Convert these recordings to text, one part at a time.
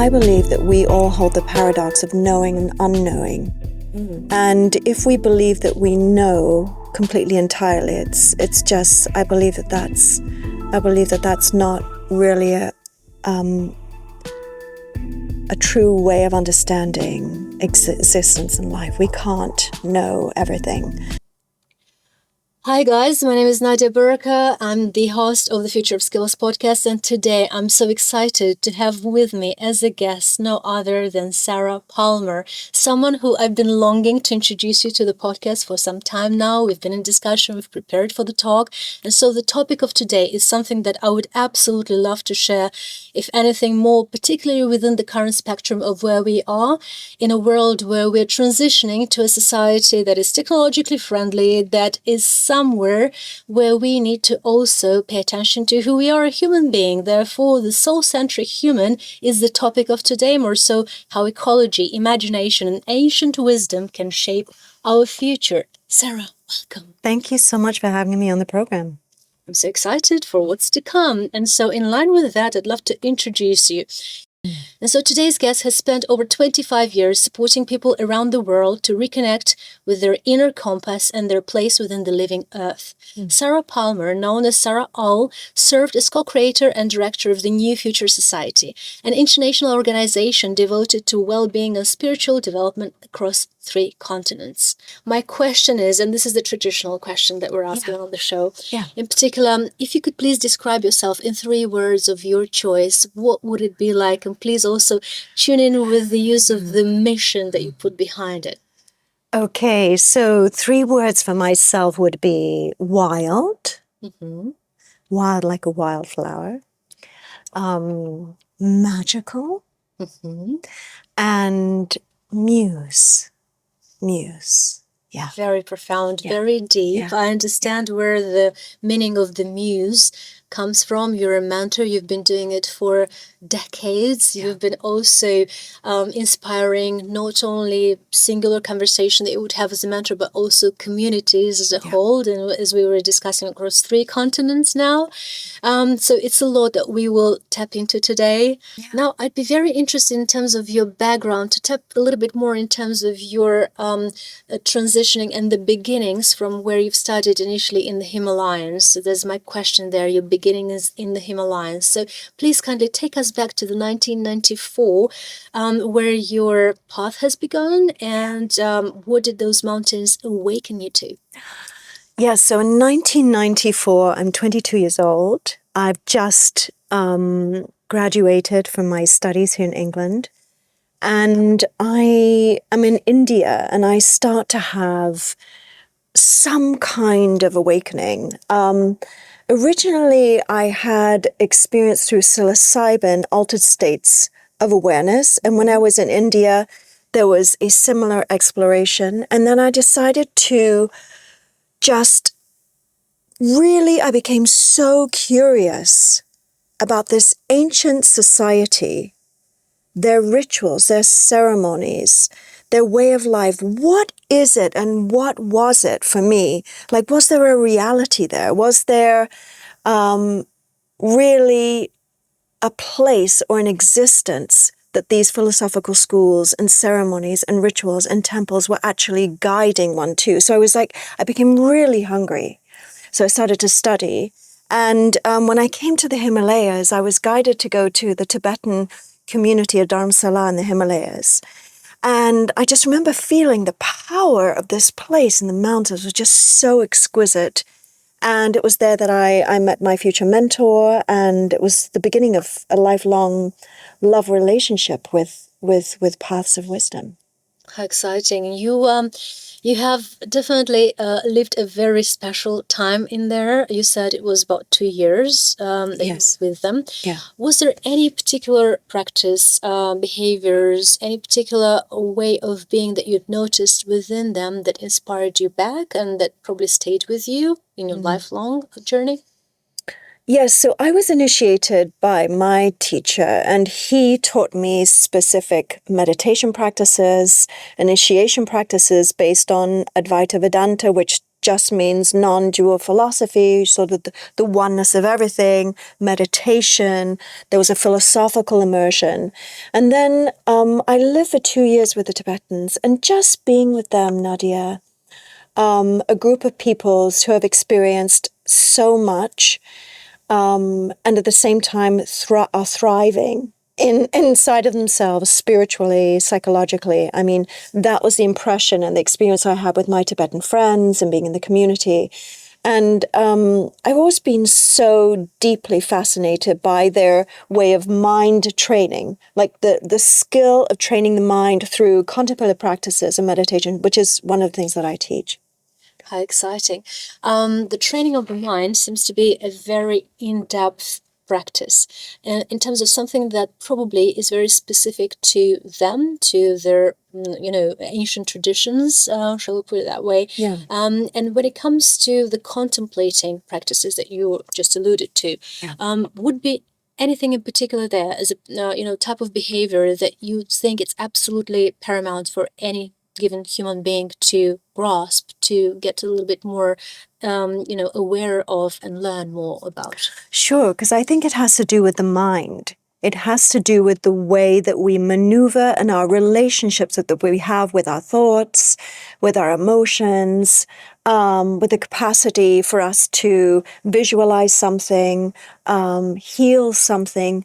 I believe that we all hold the paradox of knowing and unknowing. And if we believe that we know completely entirely, it's just, I believe that that's not really a true way of understanding existence in life. We can't know everything. Hi guys, my name is Nadia Buraka. I'm the host of the Future of Skills podcast, and today I'm so excited to have with me as a guest no other than Sarah Palmer, someone who I've been longing to introduce you to the podcast for some time now. We've been in discussion, we've prepared for the talk, and so the topic of today is something that I would absolutely love to share, if anything more, particularly within the current spectrum of where we are, in a world where we're transitioning to a society that is technologically friendly, that is somewhere where we need to also pay attention to who we are, a human being. Therefore, the soul-centric human is the topic of today, more so how ecology, imagination, and ancient wisdom can shape our future. Sarah, welcome. Thank you so much for having me on the program. I'm so excited for what's to come. And so in line with that, I'd love to introduce you. And so today's guest has spent over 25 years supporting people around the world to reconnect with their inner compass and their place within the living earth. Sarah Palmer, known as Sarah 𝐢𝐬𝐬, served as co-creator and director of the New Future Society, an international organization devoted to well-being and spiritual development across 3 continents. My question is, and this is the traditional question that we're asking on the show, in particular, if you could please describe yourself in 3 words of your choice, what would it be like? And please also tune in with the use of the mission that you put behind it. Okay, so 3 words for myself would be wild, wild like a wildflower, magical, and muse. Yeah. Very profound, very deep. I understand where the meaning of the muse comes from. You're a mentor. You've been doing it for decades. You've been also inspiring not only singular conversation that you would have as a mentor, but also communities as a whole. And as we were discussing, across 3 continents now. So it's a lot that we will tap into today. Now, I'd be very interested in terms of your background, to tap a little bit more in terms of your transitioning and the beginnings from where you've started initially in the Himalayas. So there's my question there. Your beginning is in the Himalayas. So please kindly take us back to the 1994, where your path has begun, and what did those mountains awaken you to? Yeah, so in 1994, I'm 22 years old. I've just graduated from my studies here in England. And I am in India, and I start to have some kind of awakening. Originally, I had experienced through psilocybin altered states of awareness. And when I was in India, there was a similar exploration. And then I decided to just really, I became so curious about this ancient society, their rituals, their ceremonies, their way of life. What is it and what was it for me? Like, was there a reality there? Was there really a place or an existence that these philosophical schools and ceremonies and rituals and temples were actually guiding one to? So I became really hungry. So I started to study. And when I came to the Himalayas, I was guided to go to the Tibetan community of Dharamsala in the Himalayas. And I just remember feeling the power of this place in the mountains was just so exquisite. And it was there that I met my future mentor, and it was the beginning of a lifelong love relationship with paths of wisdom. How exciting. You have definitely lived a very special time in there. You said it was about 2 years that you were with them. Yeah. Was there any particular practice, behaviors, any particular way of being that you'd noticed within them that inspired you back and that probably stayed with you in your lifelong journey? Yes, so I was initiated by my teacher, and he taught me specific meditation practices, initiation practices based on Advaita Vedanta, which just means non-dual philosophy, sort of the oneness of everything, meditation. There was a philosophical immersion. And then I lived for 2 years with the Tibetans, and just being with them, Nadia, a group of peoples who have experienced so much, and at the same time are thriving inside of themselves, spiritually, psychologically. I mean, that was the impression and the experience I had with my Tibetan friends and being in the community. And I've always been so deeply fascinated by their way of mind training, like the skill of training the mind through contemplative practices and meditation, which is one of the things that I teach. How exciting. The training of the mind seems to be a very in-depth practice in terms of something that probably is very specific to them, to their, ancient traditions, shall we put it that way. Yeah. And when it comes to the contemplating practices that you just alluded to, would be anything in particular there as a, type of behavior that you think it's absolutely paramount for any given human being to grasp, to get a little bit more, aware of and learn more about? Sure, because I think it has to do with the mind. It has to do with the way that we maneuver and our relationships that we have with our thoughts, with our emotions, with the capacity for us to visualize something, heal something,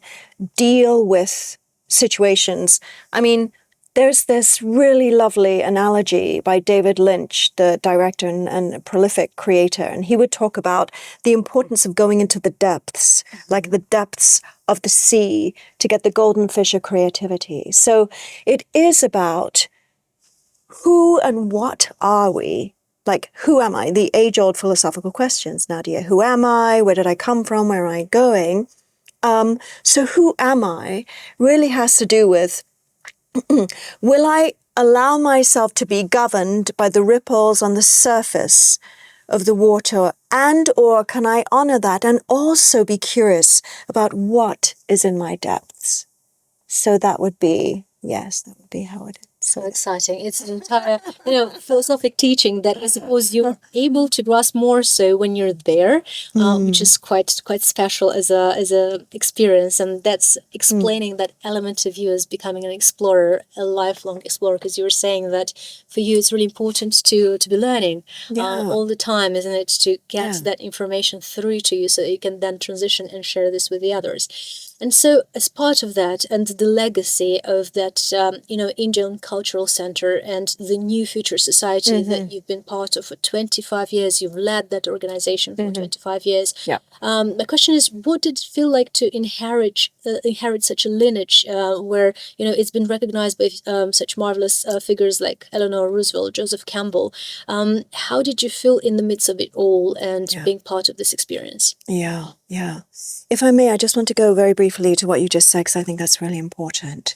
deal with situations. I mean, there's this really lovely analogy by David Lynch, the director and prolific creator, and he would talk about the importance of going into the depths, like the depths of the sea, to get the golden fish of creativity. So it is about who and what are we? Like, who am I? The age-old philosophical questions, Nadia. Who am I? Where did I come from? Where am I going? So who am I really has to do with, will I allow myself to be governed by the ripples on the surface of the water, and or can I honor that and also be curious about what is in my depths? So that would be, yes, that would be how it is. So exciting. It's an entire, philosophic teaching that I suppose you're able to grasp more so when you're there, which is quite special as a experience. And that's explaining that element of you as becoming an explorer, a lifelong explorer, because you were saying that for you it's really important to be learning all the time, isn't it? To get that information through to you so that you can then transition and share this with the others. And so, as part of that, and the legacy of that, Indian Cultural Center and the New Future Society that you've been part of for 25 years, you've led that organization for 25 years. Yeah. My question is, what did it feel like to inherit such a lineage where, it's been recognized by such marvelous figures like Eleanor Roosevelt, Joseph Campbell? How did you feel in the midst of it all and being part of this experience? Yeah. If I may, I just want to go very briefly to what you just said, because I think that's really important.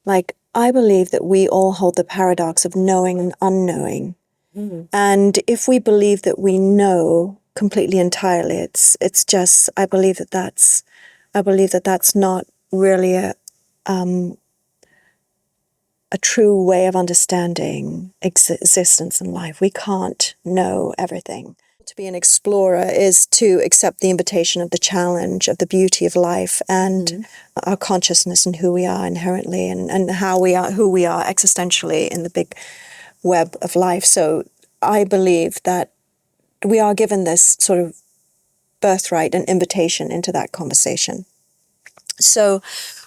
Like, I believe that we all hold the paradox of knowing and unknowing. And if we believe that we know completely entirely, it's just, I believe that that's not really a true way of understanding existence and life. We can't know everything. To be an explorer is to accept the invitation of the challenge, of the beauty of life and our consciousness and who we are inherently and how we are, who we are existentially in the big web of life. So I believe that we are given this sort of birthright and invitation into that conversation. So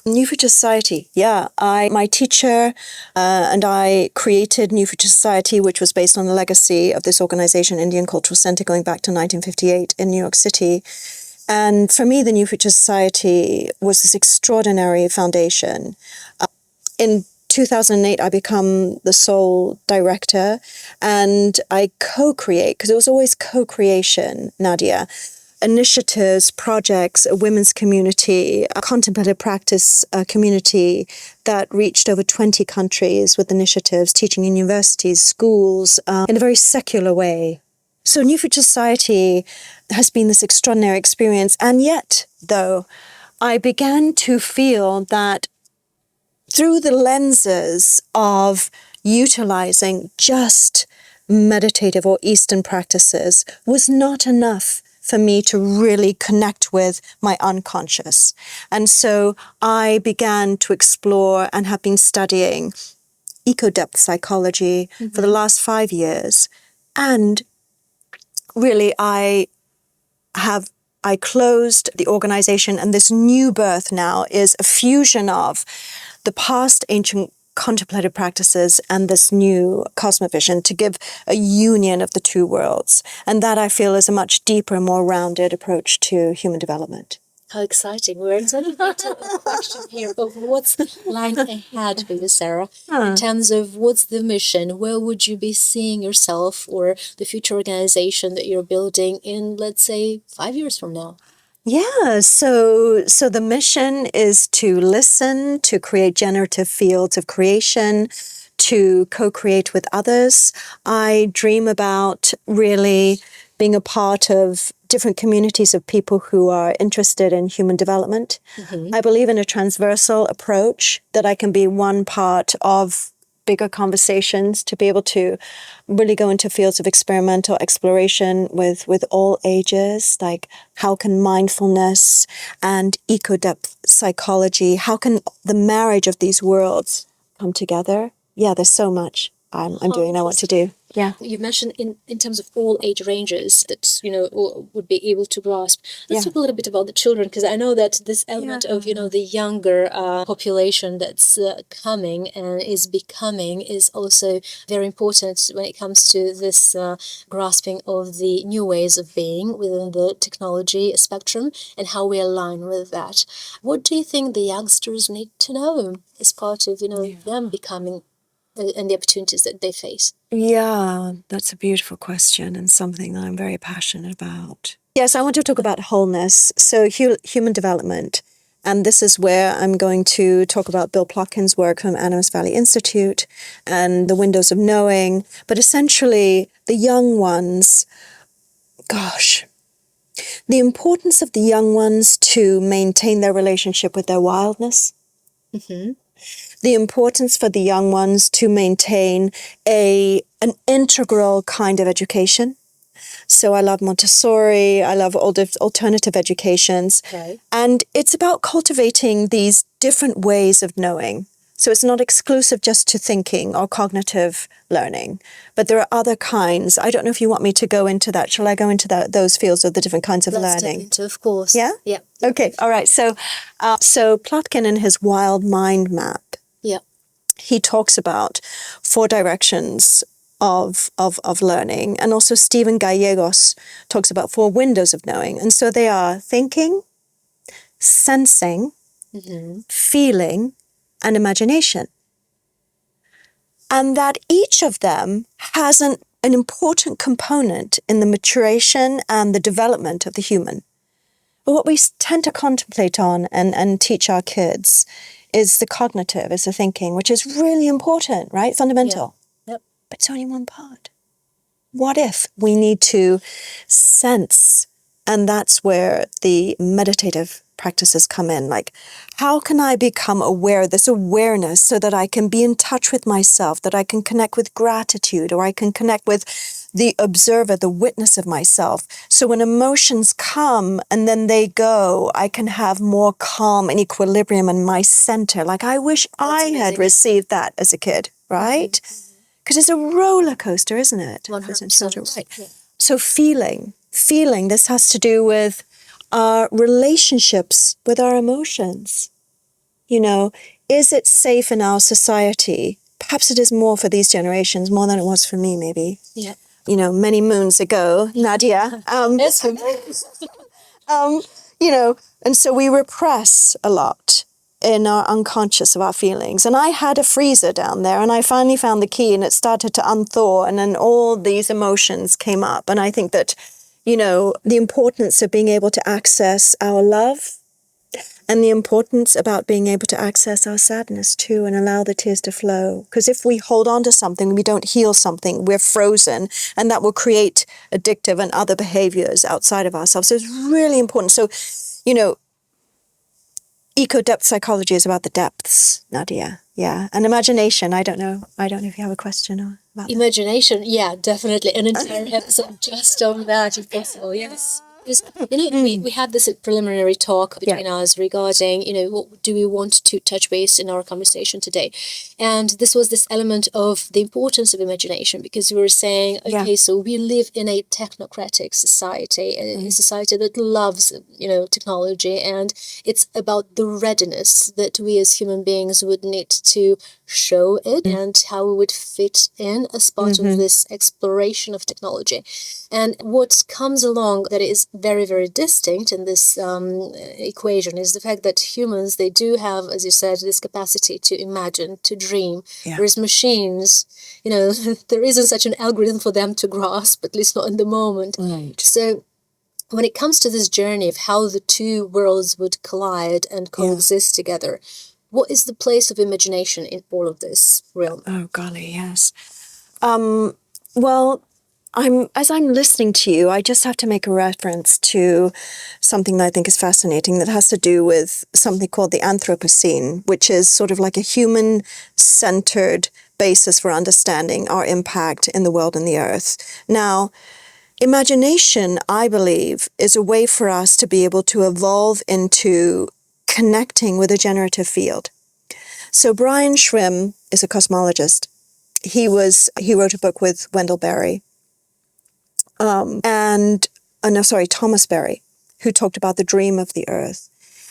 New Future Society, my teacher and I created New Future Society, which was based on the legacy of this organization, Indian Cultural Center, going back to 1958 in New York City. And for me, the New Future Society was this extraordinary foundation. In 2008, I become the sole director, and I co-create, because it was always co-creation, Nadia, initiatives, projects, a women's community, a contemplative practice community that reached over 20 countries with initiatives, teaching in universities, schools, in a very secular way. So New Future Society has been this extraordinary experience. And yet, though, I began to feel that through the lenses of utilizing just meditative or Eastern practices was not enough for me to really connect with my unconscious. And so I began to explore and have been studying eco-depth psychology for the last 5 years. And really, I closed the organization, and this new birth now is a fusion of the past ancient contemplative practices and this new cosmovision to give a union of the two worlds. And that, I feel, is a much deeper, more rounded approach to human development. How exciting. We're excited about a question here of what's lying ahead for you, Sarah, in terms of what's the mission? Where would you be seeing yourself or the future organization that you're building in, let's say, 5 years from now? Yeah, so the mission is to listen, to create generative fields of creation, to co-create with others. I dream about really being a part of different communities of people who are interested in human development. I believe in a transversal approach, that I can be one part of bigger conversations, to be able to really go into fields of experimental exploration with all ages, like how can mindfulness and eco-depth psychology, how can the marriage of these worlds come together? Yeah, there's so much I'm doing and I want to do. Yeah. You mentioned in terms of all age ranges that, would be able to grasp. Let's talk a little bit about the children, because I know that this element of, the younger population that's coming and is becoming is also very important when it comes to this grasping of the new ways of being within the technology spectrum and how we align with that. What do you think the youngsters need to know as part of, them becoming and the opportunities that they face? Yeah, that's a beautiful question and something that I'm very passionate about. Yes, I want to talk about wholeness, so human development. And this is where I'm going to talk about Bill Plotkin's work from Animas Valley Institute and the windows of knowing. But essentially, the young ones, the importance of the young ones to maintain their relationship with their wildness. The importance for the young ones to maintain an integral kind of education. So I love Montessori, I love all the alternative educations. Okay. And it's about cultivating these different ways of knowing. So it's not exclusive just to thinking or cognitive learning, but there are other kinds. I don't know if you want me to go into that. Shall I go into those fields of the different kinds of Let's learning? step into, of course. Yeah? Yeah. Okay, all right. So Plotkin in his Wild Mind Map, Yeah. he talks about 4 directions of learning. And also Stephen Gallegos talks about 4 windows of knowing. And so they are thinking, sensing, feeling, and imagination. And that each of them has an important component in the maturation and the development of the human. But what we tend to contemplate on and teach our kids is the cognitive, is the thinking, which is really important, right? Fundamental. Yeah. Yep. But it's only one part. What if we need to sense? And that's where the meditative practices come in. Like, how can I become aware, this awareness, so that I can be in touch with myself, that I can connect with gratitude, or I can connect with the observer, the witness of myself. So when emotions come and then they go, I can have more calm and equilibrium in my center. Like, I wish I had received that as a kid, right? Because it's a roller coaster, isn't it? 100%. Right. Yeah. So feeling, this has to do with our relationships with our emotions. Is it safe in our society? Perhaps it is more for these generations, more than it was for me, maybe. Yeah. Many moons ago, Nadia. Yes. And so we repress a lot in our unconscious of our feelings. And I had a freezer down there, and I finally found the key, and it started to unthaw, and then all these emotions came up. And I think that, the importance of being able to access our love, and the importance about being able to access our sadness too, and allow the tears to flow. Because if we hold on to something, we don't heal something, we're frozen, and that will create addictive and other behaviors outside of ourselves. So it's really important. So, eco-depth psychology is about the depths, Nadia. Yeah. And imagination, I don't know if you have a question about that. Imagination, yeah, definitely. An entire episode just on that, if possible, yes. Because, we had this preliminary talk between us regarding, what do we want to touch base in our conversation today. And this was this element of the importance of imagination, because we were saying, okay, so we live in a technocratic society, a society that loves, technology, and it's about the readiness that we as human beings would need to show it and how we would fit in as part of this exploration of technology. And what comes along that is very, very distinct in this equation is the fact that humans, they do have, as you said, this capacity to imagine, to dream, whereas machines, there isn't such an algorithm for them to grasp, at least not in the moment. Right. So when it comes to this journey of how the two worlds would collide and coexist together, what is the place of imagination in all of this realm? Oh, golly, yes. Well, as I'm listening to you, I just have to make a reference to something that I think is fascinating that has to do with something called the Anthropocene, which is sort of like a human-centered basis for understanding our impact in the world and the earth. Now, imagination, I believe, is a way for us to be able to evolve into connecting with a generative field. So Brian Schwimm is a cosmologist. He wrote a book with Wendell Berry, Thomas Berry, who talked about the dream of the earth.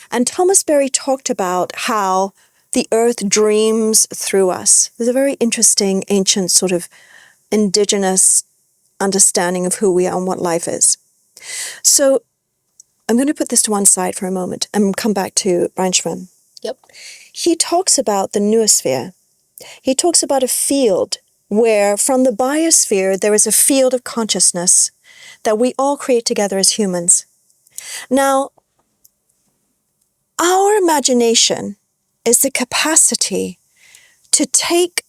And Thomas Berry talked about how the earth dreams through us. There's a very interesting ancient sort of indigenous understanding of who we are and what life is. So I'm going to put this to one side for a moment and come back to Brian Schwimm. Yep. He talks about the noosphere. He talks about a field where from the biosphere there is a field of consciousness that we all create together as humans. Now, our imagination is the capacity to take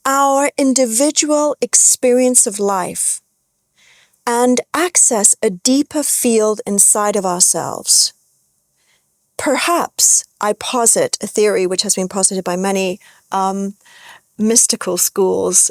our individual experience of life and access a deeper field inside of ourselves. Perhaps I posit a theory which has been posited by many mystical schools,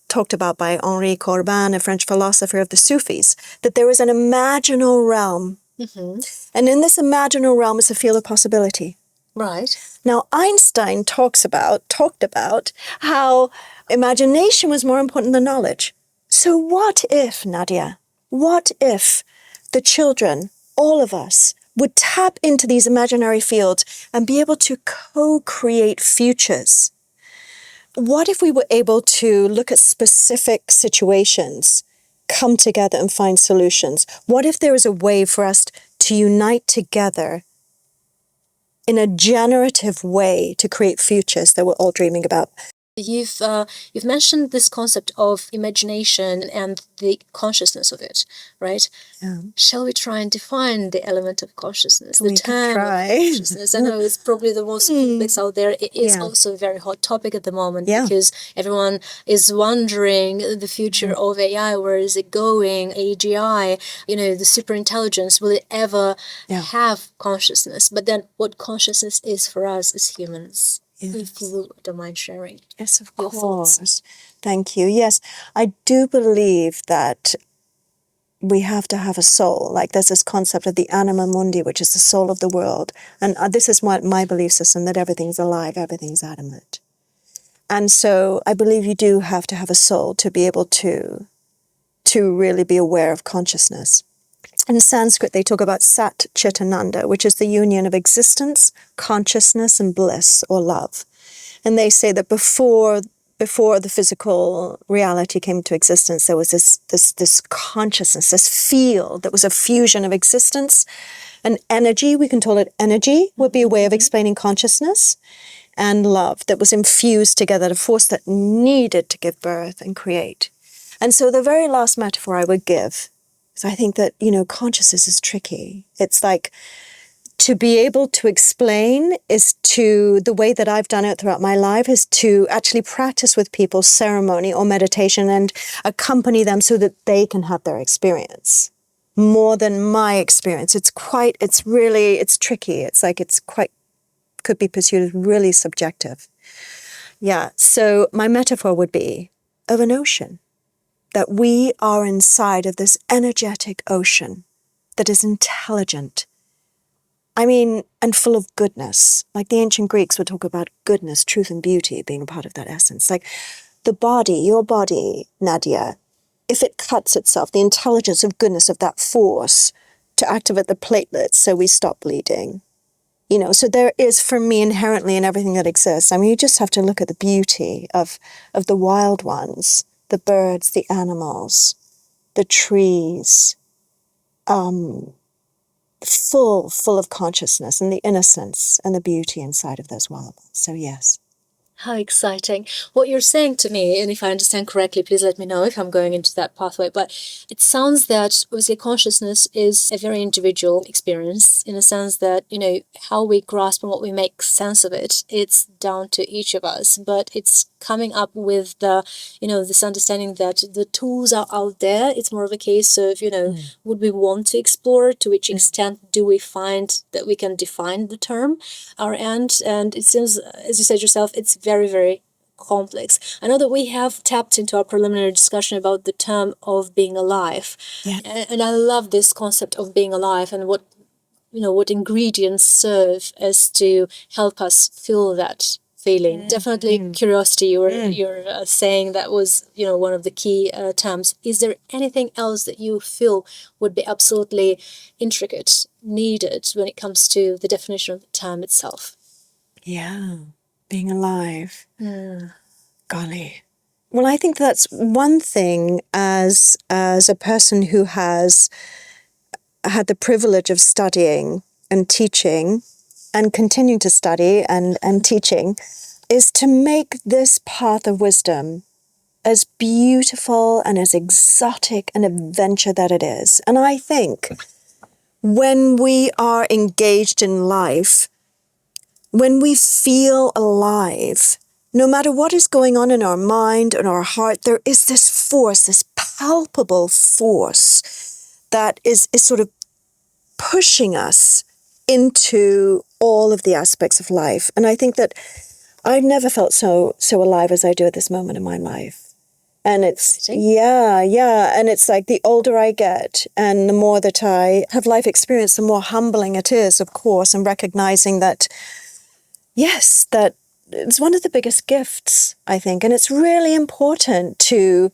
talked about by Henri Corbin, a French philosopher of the Sufis, that there is an imaginal realm. And in this imaginal realm is a field of possibility. Right. Now, Einstein talked about how imagination was more important than knowledge. So what if, Nadia, what if the children, all of us, would tap into these imaginary fields and be able to co-create futures? What if we were able to look at specific situations, come together and find solutions? What if there was a way for us to unite together in a generative way to create futures that we're all dreaming about? You've mentioned this concept of imagination and the consciousness of it, right? Yeah. Shall we try and define the element of consciousness, We the can term try. of consciousness? I know it's probably the most complex out there. It is also a very hot topic at the moment because everyone is wondering the future of AI. Where is it going? AGI, the superintelligence, will it ever have consciousness? But then what consciousness is for us as humans? If you don't mind sharing. Yes, of course. Thank you. Yes, I do believe that we have to have a soul. Like there's this concept of the anima mundi, which is the soul of the world. And this is my belief system, that everything's alive, everything's animate. And so I believe you do have to have a soul to be able to really be aware of consciousness. In Sanskrit, they talk about Sat Chit Ananda, which is the union of existence, consciousness, and bliss or love. And they say that before the physical reality came into existence, there was this consciousness, this field that was a fusion of existence and energy. We can call it energy, would be a way of explaining consciousness, and love that was infused together, the force that needed to give birth and create. And so the very last metaphor I would give, so I think that, consciousness is tricky. It's like to be able to explain is to, the way that I've done it throughout my life is to actually practice with people ceremony or meditation and accompany them so that they can have their experience. more than my experience. It's tricky. It's like could be pursued as really subjective. Yeah, so my metaphor would be of an ocean, that we are inside of this energetic ocean that is intelligent. I mean, and full of goodness. Like the ancient Greeks would talk about goodness, truth, and beauty being a part of that essence. Like the body, your body, Nadia, if it cuts itself, the intelligence of goodness of that force to activate the platelets so we stop bleeding. You know, so there is, for me, inherently in everything that exists. I mean, you just have to look at the beauty of the wild ones, the birds, the animals, the trees, full of consciousness and the innocence and the beauty inside of those wild ones. So yes. How exciting. What you're saying to me, and if I understand correctly, please let me know if I'm going into that pathway, but it sounds that obviously consciousness is a very individual experience in a sense that, you know, how we grasp and what we make sense of it, it's down to each of us, but it's coming up with the, you know, this understanding that the tools are out there. It's more of a case of, you know, would we want to explore? To which extent do we find that we can define the term, our end? And it seems, as you said yourself, it's very, very complex. I know that we have tapped into our preliminary discussion about the term of being alive. Yeah. And I love this concept of being alive and what, you know, what ingredients serve as to help us feel that feeling. Definitely curiosity. You're saying that was, you know, one of the key terms. Is there anything else that you feel would be absolutely intricate, needed when it comes to the definition of the term itself? Yeah. Being alive. Golly. Well, I think that's one thing as a person who has had the privilege of studying and teaching and continuing to study and teaching, is to make this path of wisdom as beautiful and as exotic an adventure that it is. And I think when we are engaged in life, when we feel alive, no matter what is going on in our mind and our heart, there is this force, this palpable force that is sort of pushing us into all of the aspects of life. And I think that I've never felt so alive as I do at this moment in my life. And it's, yeah. And it's like the older I get and the more that I have life experience, the more humbling it is, of course, and recognizing that, yes, that it's one of the biggest gifts, I think. And it's really important to,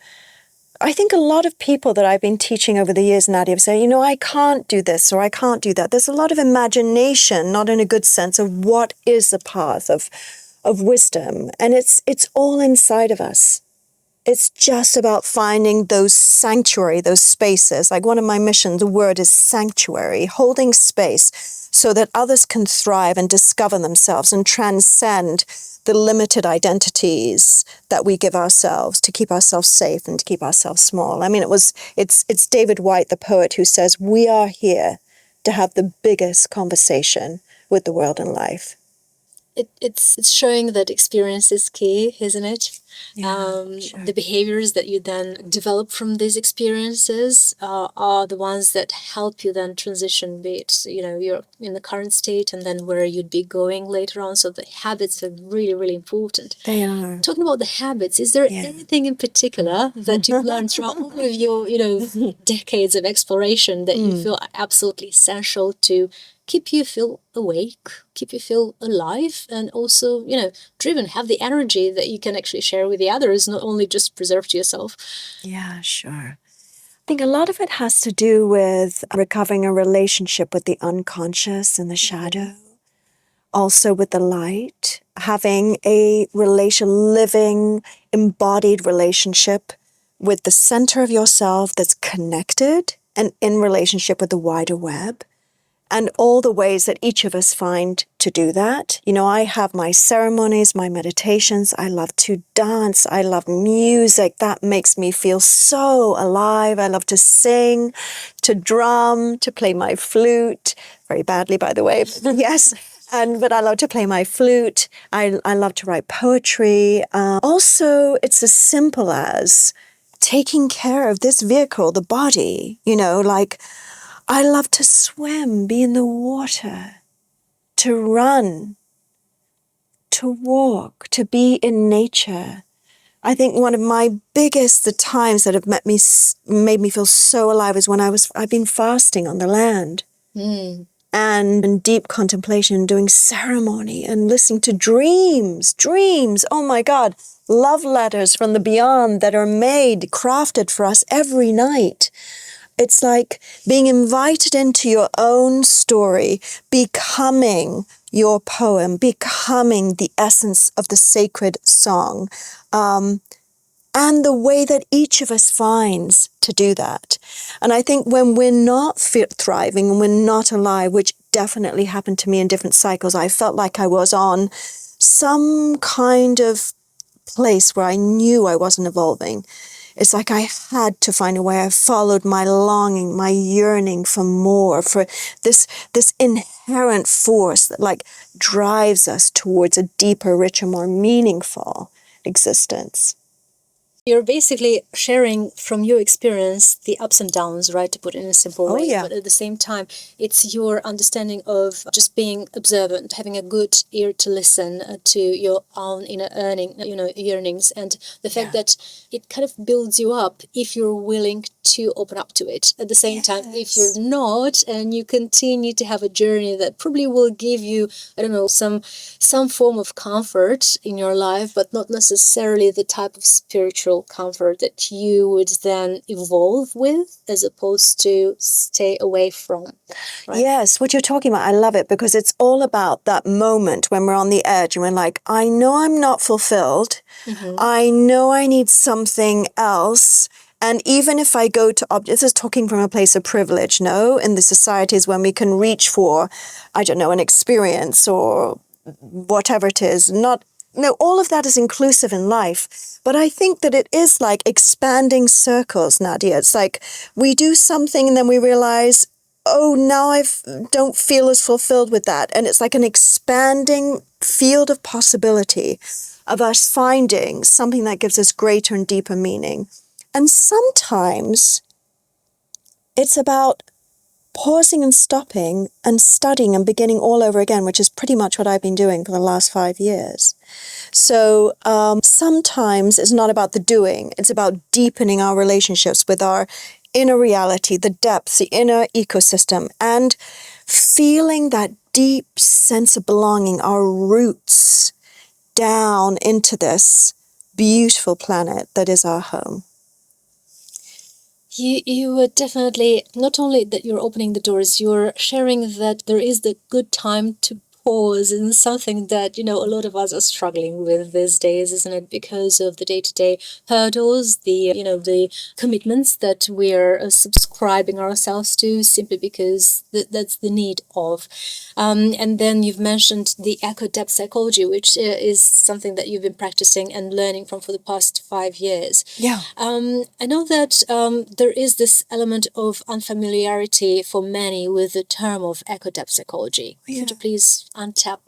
I think a lot of people that I've been teaching over the years, Nadia, have said, you know, I can't do this or I can't do that. There's a lot of imagination, not in a good sense, of what is the path of wisdom. And it's all inside of us. It's just about finding those sanctuary, those spaces. Like one of my missions, the word is sanctuary, holding space so that others can thrive and discover themselves and transcend the limited identities that we give ourselves to keep ourselves safe and to keep ourselves small. I mean, it's David Whyte, the poet, who says, we are here to have the biggest conversation with the world and life. It's showing that experience is key, isn't it? Sure. The behaviors that you then develop from these experiences are the ones that help you then transition, be it, you know, you're in the current state and then where you'd be going later on. So the habits are really, really important. They are. Talking about the habits, is there anything in particular that you've learned throughout all of your, you know, decades of exploration that you feel are absolutely essential to keep you feel awake, keep you feel alive, and also, you know, driven, have the energy that you can actually share with the others, not only just preserve to yourself? Yeah, sure. I think a lot of it has to do with recovering a relationship with the unconscious and the shadow, also with the light, having a living, embodied relationship with the center of yourself that's connected and in relationship with the wider web. And all the ways that each of us find to do that. You know, I have my ceremonies, my meditations. I love to dance. I love music. That makes me feel so alive. I love to sing, to drum, to play my flute. Very badly, by the way. Yes. But I love to play my flute. I love to write poetry. Also, it's as simple as taking care of this vehicle, the body, you know, like I love to swim, be in the water, to run, to walk, to be in nature. I think one of my biggest, the times that have made me feel so alive is when I've been fasting on the land. And in deep contemplation, doing ceremony and listening to dreams, oh my God, love letters from the beyond that are made, crafted for us every night. It's like being invited into your own story, becoming your poem, becoming the essence of the sacred song. And the way that each of us finds to do that. And I think when we're not thriving and we're not alive, which definitely happened to me in different cycles, I felt like I was on some kind of place where I knew I wasn't evolving. It's like I had to find a way. I followed my longing, my yearning for more, for this inherent force that like drives us towards a deeper, richer, more meaningful existence. You're basically sharing from your experience the ups and downs, right, to put it in a simple way. Yeah. But at the same time, it's your understanding of just being observant, having a good ear to listen to your own inner yearnings, and the fact that it kind of builds you up if you're willing to open up to it. At the same time, if you're not, and you continue to have a journey that probably will give you, I don't know, some form of comfort in your life, but not necessarily the type of spiritual comfort that you would then evolve with, as opposed to stay away from. Right? Yes, what you're talking about, I love it, because it's all about that moment when we're on the edge and we're like, I know I'm not fulfilled. I know I need something else. And even if I go to this is talking from a place of privilege, no? In the societies when we can reach for, I don't know, an experience or whatever it is, no, all of that is inclusive in life. But I think that it is like expanding circles, Nadia. It's like we do something and then we realize, oh, now I don't feel as fulfilled with that. And it's like an expanding field of possibility of us finding something that gives us greater and deeper meaning. And sometimes it's about pausing and stopping and studying and beginning all over again, which is pretty much what I've been doing for the last 5 years. So sometimes it's not about the doing, it's about deepening our relationships with our inner reality, the depths, the inner ecosystem, and feeling that deep sense of belonging, our roots down into this beautiful planet that is our home. You would definitely, not only that you're opening the doors, you're sharing that there is the good time to pause, and something that, a lot of us are struggling with these days, isn't it? Because of the day-to-day hurdles, the commitments that we're subscribing ourselves to, simply because that's the need of. And then you've mentioned the echo-depth psychology, which is something that you've been practicing and learning from for the past 5 years. Yeah. I know that there is this element of unfamiliarity for many with the term of echo-depth psychology. Could you please untap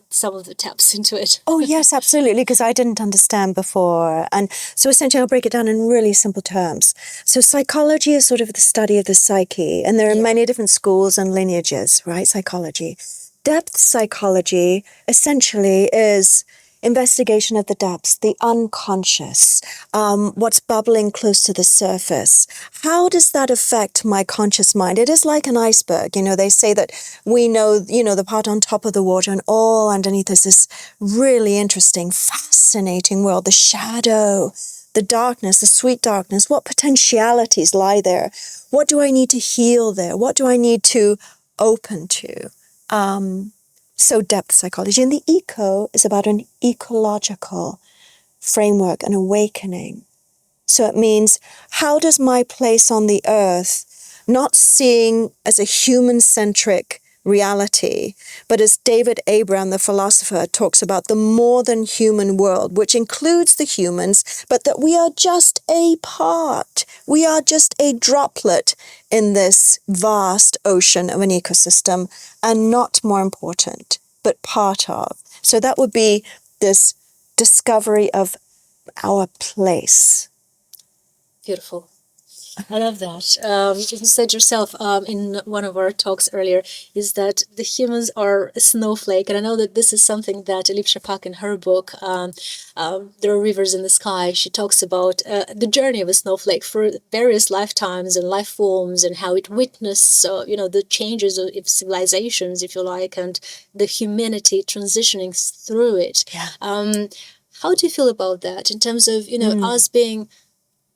some of the taps into it? Oh, yes, absolutely, because I didn't understand before. And so essentially I'll break it down in really simple terms. So psychology is sort of the study of the psyche, and there are many different schools and lineages, right? Psychology. Depth psychology essentially is investigation of the depths, the unconscious, what's bubbling close to the surface. How does that affect my conscious mind? It is like an iceberg. They say that we know, the part on top of the water, and all underneath is this really interesting, fascinating world, the shadow, the darkness, the sweet darkness. What potentialities lie there? What do I need to heal there? What do I need to open to? So depth psychology. And the 𝐤𝐭 is about an ecological framework, an awakening. So it means, how does my place on the earth, not seeing as a human-centric reality, but as David Abraham, the philosopher, talks about, the more than human world, which includes the humans, but that we are just a part. We are just a droplet in this vast ocean of an ecosystem, and not more important, but part of. So that would be this discovery of our place. Beautiful. I love that. You said yourself in one of our talks earlier is that the humans are a snowflake, and I know that this is something that 𝐤𝐬𝐽 in her book, There Are Rivers in the Sky, she talks about the journey of a snowflake for various lifetimes and life forms, and how it witnessed, the changes of civilizations, if you like, and the humanity transitioning through it. Yeah. How do you feel about that in terms of us being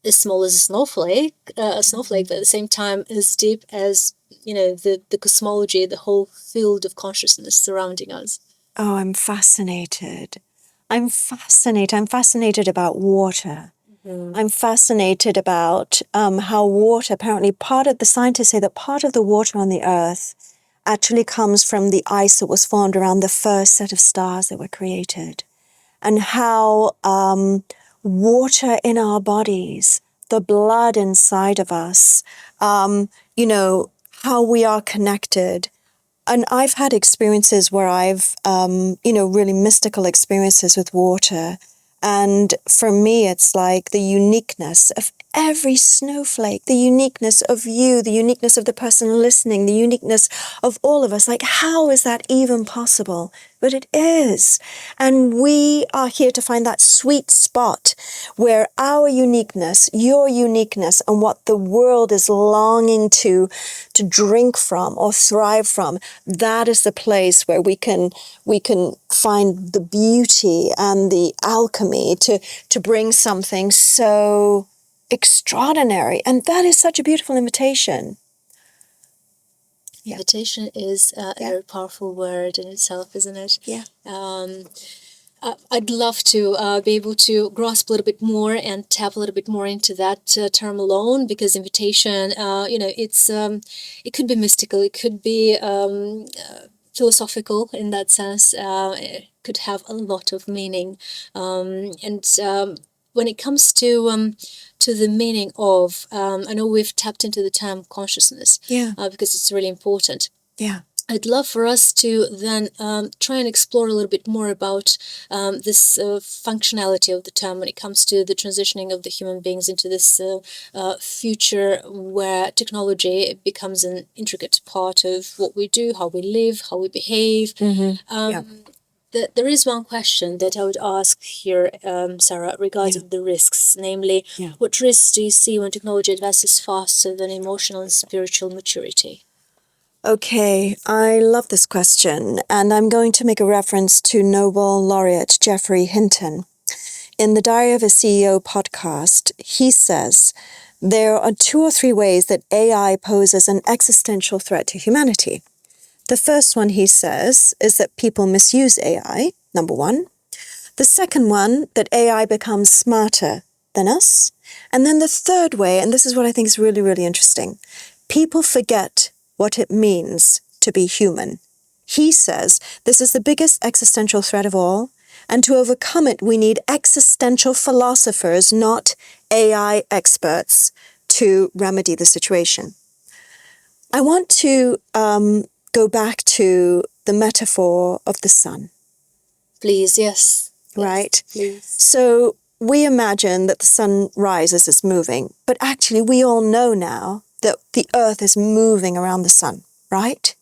as small as a snowflake, but at the same time as deep as the cosmology, the whole field of consciousness surrounding us? Oh, I'm fascinated. I'm fascinated about water. I'm fascinated about how water, apparently the scientists say that part of the water on the earth actually comes from the ice that was formed around the first set of stars that were created. And how water in our bodies, the blood inside of us, how we are connected. And I've had experiences where I've, really mystical experiences with water. And for me, it's like the uniqueness of every snowflake, the uniqueness of you, the uniqueness of the person listening, the uniqueness of all of us. Like, how is that even possible? But it is. And we are here to find that sweet spot where our uniqueness, your uniqueness, and what the world is longing to drink from or thrive from, that is the place where we can find the beauty and the alchemy to bring something so extraordinary. And that is such a beautiful invitation. Yeah. Invitation is a very powerful word in itself, isn't it? Yeah. I'd love to be able to grasp a little bit more and tap a little bit more into that term alone, because invitation, it could be mystical, it could be philosophical in that sense. It could have a lot of meaning, when it comes to the meaning of, I know we've tapped into the term consciousness, because it's really important. Yeah. I'd love for us to then try and explore a little bit more about this functionality of the term when it comes to the transitioning of the human beings into this future where technology becomes an intricate part of what we do, how we live, how we behave. There is one question that I would ask here, Sarah, regarding the risks, namely, what risks do you see when technology advances faster than emotional and spiritual maturity? Okay, I love this question, and I'm going to make a reference to Nobel laureate Geoffrey Hinton. In the Diary of a CEO podcast, he says, there are 2 or 3 ways that AI poses an existential threat to humanity. The first one, he says, is that people misuse AI, number 1. The second one, that AI becomes smarter than us. And then the third way, and this is what I think is really, really interesting, people forget what it means to be human. He says this is the biggest existential threat of all, and to overcome it, we need existential philosophers, not AI experts, to remedy the situation. I want to go back to the metaphor of the sun. Please, yes. Right? Please. So we imagine that the sun rises, it's moving, but actually we all know now that the earth is moving around the sun, right?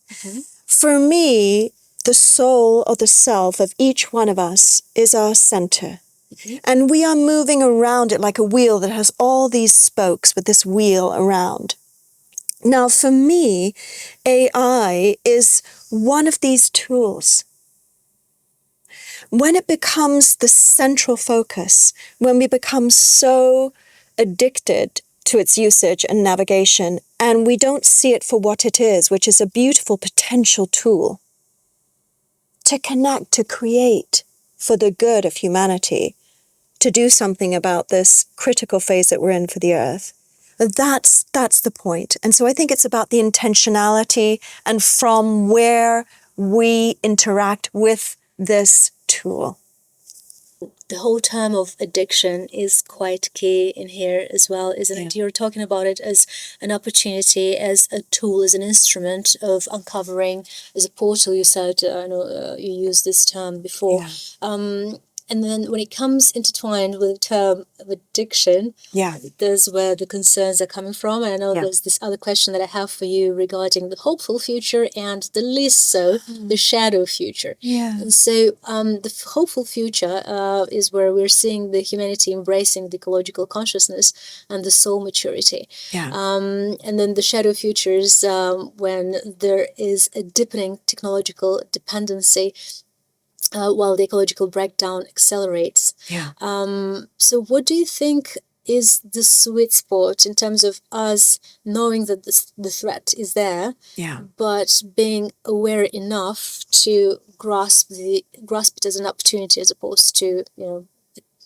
For me, the soul or the self of each one of us is our center. And we are moving around it like a wheel that has all these spokes with this wheel around. Now, for me, AI is one of these tools. When it becomes the central focus, when we become so addicted to its usage and navigation, and we don't see it for what it is, which is a beautiful potential tool to connect, to create for the good of humanity, to do something about this critical phase that we're in for the earth. That's the point. And so I think it's about the intentionality and from where we interact with this tool. The whole term of addiction is quite key in here as well, isn't it? You're talking about it as an opportunity, as a tool, as an instrument of uncovering, as a portal, you said. I know you used this term before. And then when it comes intertwined with the term of addiction, there's where the concerns are coming from. And I know there's this other question that I have for you regarding the hopeful future and the least so, the shadow future. And so the hopeful future is where we're seeing the humanity embracing the ecological consciousness and the soul maturity. And then the shadow future is when there is a deepening technological dependency while the ecological breakdown accelerates. So what do you think is the sweet spot in terms of us knowing that the threat is there, but being aware enough to grasp it as an opportunity as opposed to,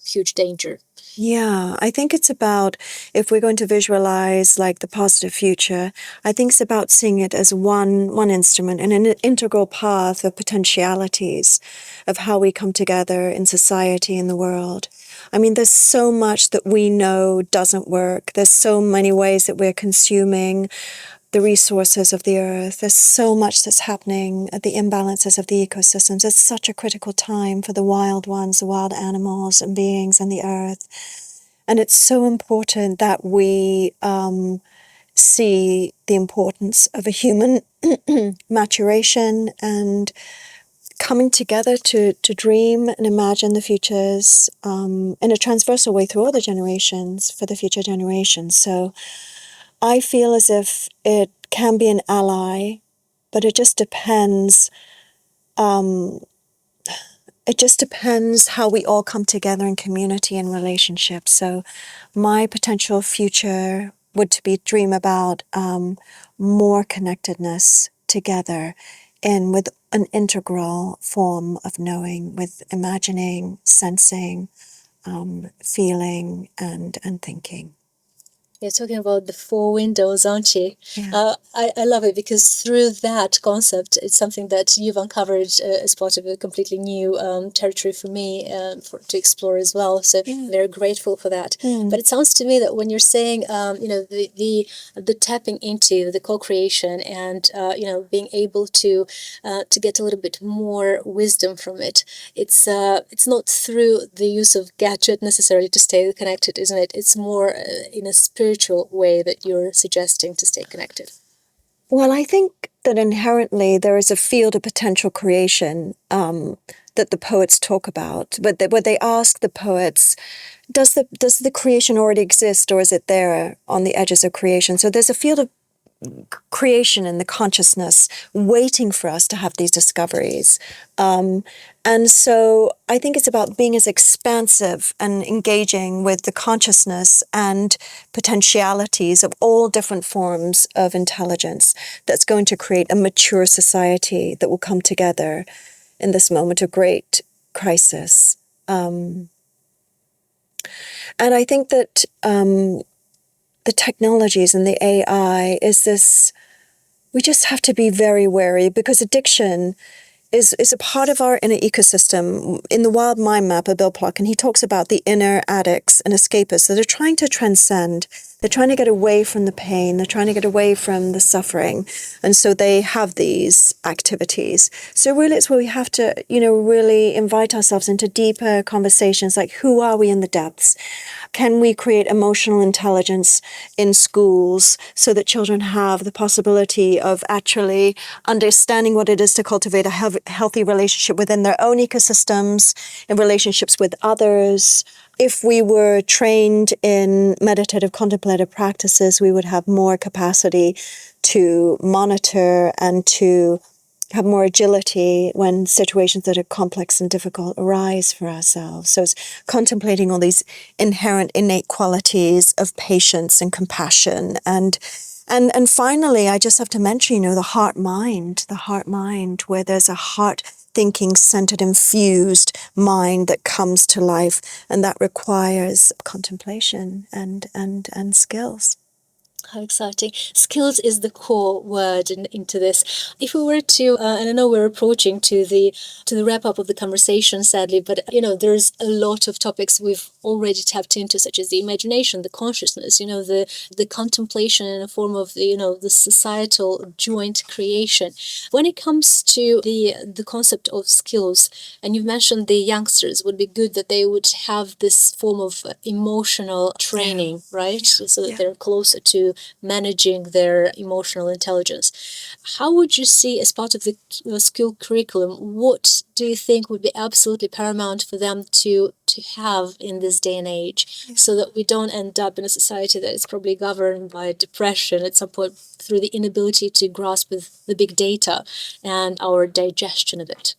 huge danger? I think it's about, if we're going to visualize like the positive future, I think it's about seeing it as one instrument and an integral path of potentialities of how we come together in society, in the world. I mean, there's so much that we know doesn't work. There's so many ways that we're consuming the resources of the earth. There's so much that's happening at the imbalances of the ecosystems. It's such a critical time for the wild ones, the wild animals and beings and the earth. And it's so important that we see the importance of a human maturation and coming together to dream and imagine the futures in a transversal way through all the generations for the future generations. So I feel as if it can be an ally, but it just depends. It just depends how we all come together in community and relationships. So my potential future would to be dream about more connectedness together and with an integral form of knowing, with imagining, sensing, feeling, and thinking. You're talking about the four windows, aren't you? I love it because through that concept, it's something that you've uncovered as part of a completely new territory for me to explore as well. So very grateful for that. But it sounds to me that when you're saying, the tapping into the co-creation and being able to get a little bit more wisdom from it, it's not through the use of gadget necessarily to stay connected, isn't it? It's more in a spiritual way that you're suggesting to stay connected. Well, I think that inherently there is a field of potential creation that the poets talk about, but where they ask the poets, does the creation already exist, or is it there on the edges of creation? So there's a field of creation in the consciousness waiting for us to have these discoveries. And so I think it's about being as expansive and engaging with the consciousness and potentialities of all different forms of intelligence that's going to create a mature society that will come together in this moment of great crisis. And I think that the technologies and the AI is this, we just have to be very wary because addiction is a part of our inner ecosystem. In the Wild Mind Map of Bill Plotkin, he talks about the inner addicts and escapists that are trying to transcend. They're trying to get away from the pain. They're trying to get away from the suffering. And so they have these activities. So really it's where we have to, really invite ourselves into deeper conversations like, who are we in the depths? Can we create emotional intelligence in schools so that children have the possibility of actually understanding what it is to cultivate a healthy relationship within their own ecosystems and relationships with others? If we were trained in meditative contemplative practices, we would have more capacity to monitor and to have more agility when situations that are complex and difficult arise for ourselves. So it's contemplating all these inherent innate qualities of patience and compassion. And finally, I just have to mention, the heart mind, where there's a heart thinking, centered, infused mind that comes to life, and that requires contemplation and skills. How exciting. Skills is the core word into this. If we were to, and I know we're approaching to the wrap up of the conversation, sadly, but there's a lot of topics we've already tapped into, such as the imagination, the consciousness, the contemplation in a form of the societal joint creation. When it comes to the concept of skills, and you've mentioned the youngsters, would be good that they would have this form of emotional training, right? So that they're closer to managing their emotional intelligence. How would you see, as part of the skill curriculum, what do you think would be absolutely paramount for them to have in this day and age, so that we don't end up in a society that is probably governed by depression at some point through the inability to grasp with the big data and our digestion of it?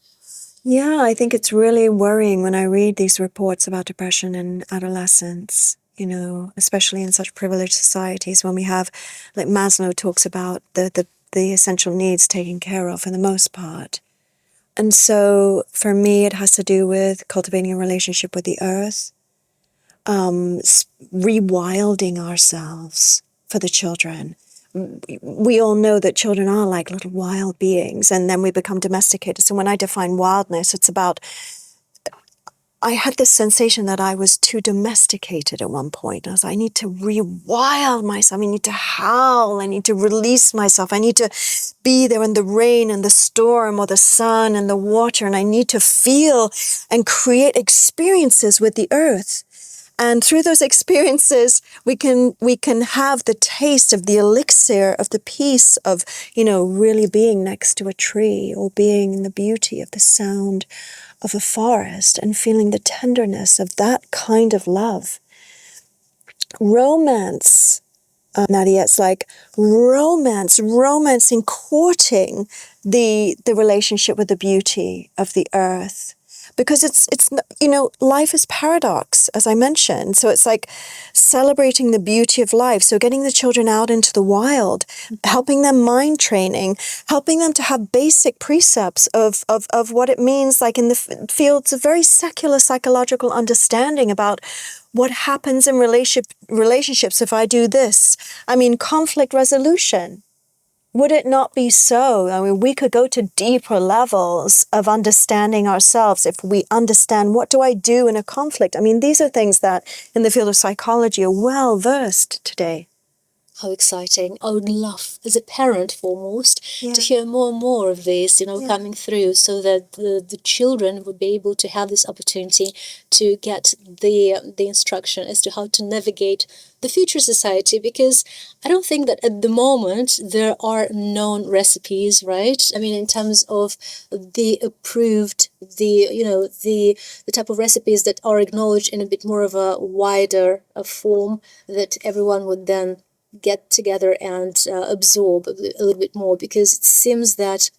Yeah, I think it's really worrying when I read these reports about depression in adolescents, especially in such privileged societies, when we have, like Maslow talks about, the essential needs taken care of for the most part. And so for me, it has to do with cultivating a relationship with the earth, rewilding ourselves for the children. We all know that children are like little wild beings, and then we become domesticated. So when I define wildness, it's about, I had this sensation that I was too domesticated at one point. I was like, I need to rewild myself. I need to howl. I need to release myself. I need to be there in the rain and the storm or the sun and the water. And I need to feel and create experiences with the earth. And through those experiences, we can have the taste of the elixir of the peace of, really being next to a tree, or being in the beauty of the sound of a forest, and feeling the tenderness of that kind of love. Romance, Nadia, it's like romance in courting the relationship with the beauty of the earth. Because it's life is paradox, as I mentioned. So it's like celebrating the beauty of life. So getting the children out into the wild, helping them mind training, helping them to have basic precepts of what it means, like in the fields of very secular psychological understanding about what happens in relationships if I do this. I mean, conflict resolution. Would it not be so? I mean, we could go to deeper levels of understanding ourselves if we understand, what do I do in a conflict? I mean, these are things that in the field of psychology are well versed today. How exciting. I would love, as a parent foremost, to hear more and more of this, coming through, so that the children would be able to have this opportunity to get the instruction as to how to navigate the future society. Because I don't think that at the moment there are known recipes, right? I mean, in terms of the approved, the type of recipes that are acknowledged in a bit more of a wider form, that everyone would then get together and absorb a little bit more, because it seems that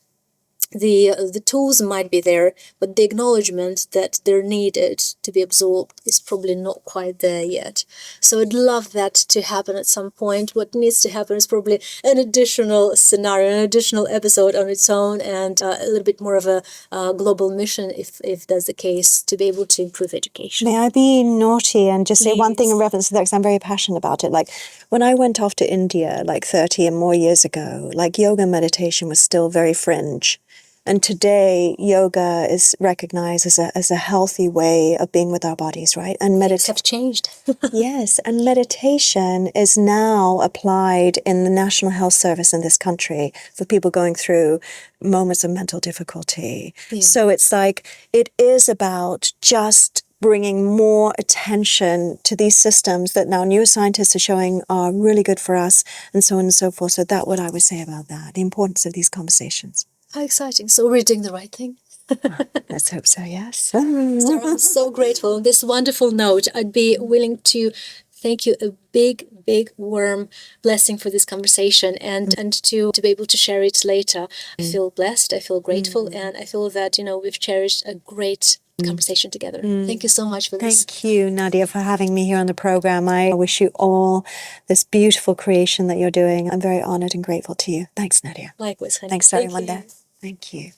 the tools might be there, but the acknowledgement that they're needed to be absorbed is probably not quite there yet. So I'd love that to happen at some point. What needs to happen is probably an additional scenario, an additional episode on its own, and a little bit more of a global mission, if that's the case, to be able to improve education. May I be naughty and just say one thing in reference to that, because I'm very passionate about it. Like, when I went off to India, like 30 and more years ago, like yoga meditation was still very fringe. And today, yoga is recognized as a healthy way of being with our bodies, right? And Things have changed. Yes, and meditation is now applied in the National Health Service in this country for people going through moments of mental difficulty. So it's like, it is about just bringing more attention to these systems that now neuroscientists are showing are really good for us, and so on and so forth. So that's what I would say about that, the importance of these conversations. How exciting. So we're doing the right thing. Let's hope so, yes. Sarah, I'm so grateful. On this wonderful note, I'd be willing to thank you a big, warm blessing for this conversation, and to be able to share it later. I feel blessed, I feel grateful, and I feel that, we've cherished a great conversation together. Thank you so much for this. Thank you, Nadia, for having me here on the program. I wish you all this beautiful creation that you're doing. I'm very honored and grateful to you. Thanks, Nadia. Likewise, honey. Thanks to everyone there. Thank you.